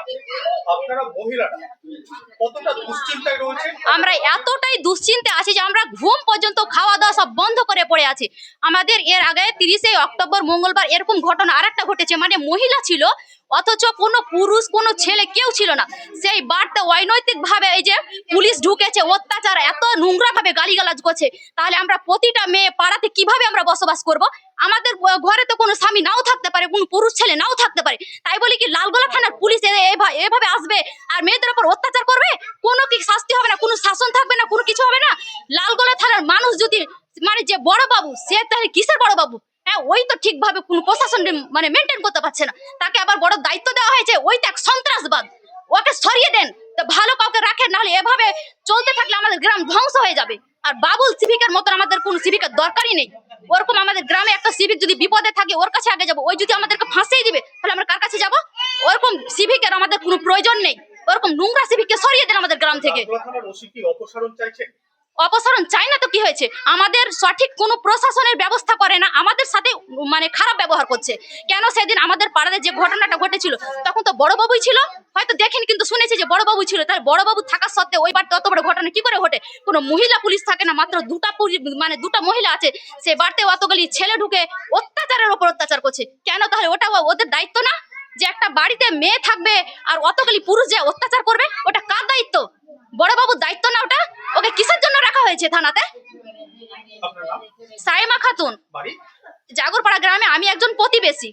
আছে, আপনারা মহিলারা কতটা দুশ্চিন্তায় রয়েছে? আমরা এতটাই দুশ্চিন্তে আছি যে আমরা ঘুম পর্যন্ত খাওয়া দাওয়া সব বন্ধ করে পড়ে আছি। আমাদের এর আগে 30শে অক্টোবর মঙ্গলবার এরকম ঘটনা আরেকটা ঘটেছে, মানে মহিলা ছিল অথচ কোনো পুরুষ কোনো ছেলে কেউ ছিল না। সেই বারটা অনৈতিক ভাবে এই যে পুলিশ ঢুকেছে, অত্যাচার এত নোংরা ভাবে গালিগালাজ করছে, তাহলে আমরা প্রতিটা মেয়ে পাড়াতে কিভাবে আমরা বসবাস করব? আমাদের ঘরে তো কোনো স্বামী নাও থাকতে পারে, কোনো পুরুষ ছেলে নাও থাকতে পারে, তাই বলি কি লালগোলা থানার পুলিশ এভাবে আসবে আর মেয়েদের উপর অত্যাচার করবে? কোনো কি শাস্তি হবে না, কোনো শাসন থাকবে না, কোনো কিছু হবে না? লালগোলা থানার মানুষ যদি মানে যে বড় বাবু, সে তাহলে কিসের বড় বাবু? হ্যাঁ, ওই তো ঠিকভাবে কোনো প্রশাসন মানে মেনটেন করতে পারছে না, তাকে আবার বড় দায়িত্ব দেওয়া হয়েছে, ওই তো এক সন্ত্রাসবাদ। ওকে সরিয়ে দেন, তো ভালো কাউকে রাখেন, নাহলে এভাবে চলতে থাকলে আমাদের গ্রাম ধ্বংস হয়ে যাবে। আর বাবুল সিভিকের মতন আমাদের কোনো সিভিকের দরকারই নেই। ওরকম আমাদের গ্রামে একটা সিভিক যদি বিপদে থাকে ওর কাছে আগে যাবো, ওই যদি আমাদেরকে ফাঁসিয়ে দিবে তাহলে আমরা কার কাছে যাবো? ওরকম সিভিকের আমাদের কোনো প্রয়োজন নেই। ওরকম নোংরা সিভিককে সরিয়ে দেন আমাদের গ্রাম থেকে। লালগোলা থানার ওসি কি অপসারণ চাইছেন? অপসারণ চাই না তো কি হয়েছে? আমাদের সঠিক কোনো প্রশাসনের ব্যবস্থা করে না, আমাদের সাথে মানে খারাপ ব্যবহার করছে। কেন সেদিন আমাদের পাড়াতে যে ঘটনাটা ঘটেছিল তখন তো বড়বাবুই ছিল, হয়তো দেখেন কিন্তু শুনেছি যে বড়বাবু ছিল, তাহলে বড়বাবু থাকা সত্ত্বেও ওই বাড়িতে অত বড় ঘটনা কি করে ঘটে? কোনো মহিলা পুলিশ থাকে না, মাত্র দুটা মহিলা আছে, সে বাড়িতে অতগুলি ছেলে ঢুকে অত্যাচারের ওপর অত্যাচার করছে। কেন তাহলে ওটা ওদের দায়িত্ব না? যে একটা বাড়িতে মেয়ে থাকবে আর অতগুলি পুরুষ যে অত্যাচার করবে, ওটা কার দায়িত্ব? বড়বাবুর দায়িত্ব না ওটা? ওকে কিসের জন্য রাখা হয়েছে থানাতে? আপনার নাম? সাইমা খাতুন, বাড়ি? জাগরপাড়া গ্রামে। আমি একজন প্রতিবেশী।